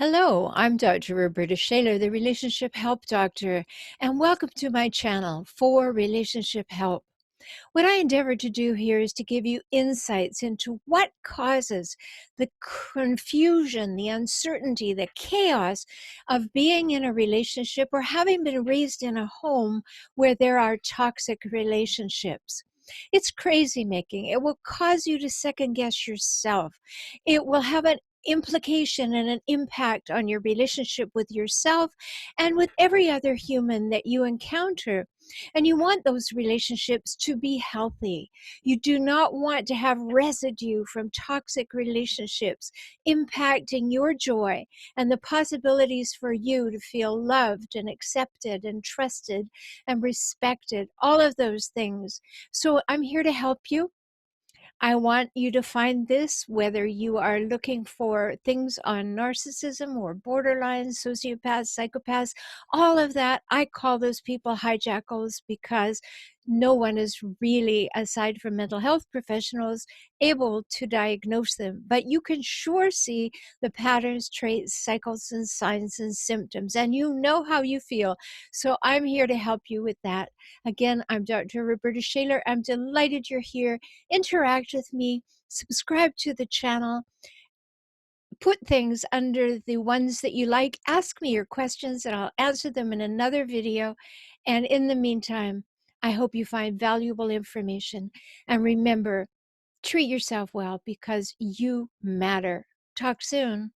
Hello, I'm Dr. Rhoberta Shaler, the Relationship Help Doctor, and welcome to my channel for Relationship Help. What I endeavor to do here is to give you insights into what causes the confusion, the uncertainty, the chaos of being in a relationship or having been raised in a home where there are toxic relationships. It's crazy making. It will cause you to second guess yourself. It will have an implication and an impact on your relationship with yourself and with every other human that you encounter. And you want those relationships to be healthy. You do not want to have residue from toxic relationships impacting your joy and the possibilities for you to feel loved and accepted and trusted and respected, all of those things. So I'm here to help you. I want you to find this, whether you are looking for things on narcissism or borderline, sociopaths, psychopaths, all of that. I call those people hijackals because no one is really, aside from mental health professionals, able to diagnose them. But you can sure see the patterns, traits, cycles, and signs and symptoms, and you know how you feel. So I'm here to help you with that. Again, I'm Dr. Rhoberta Shaler. I'm delighted you're here. Interact with me, subscribe to the channel, put things under the ones that you like, ask me your questions and I'll answer them in another video. And in the meantime, I hope you find valuable information. And remember, treat yourself well because you matter. Talk soon.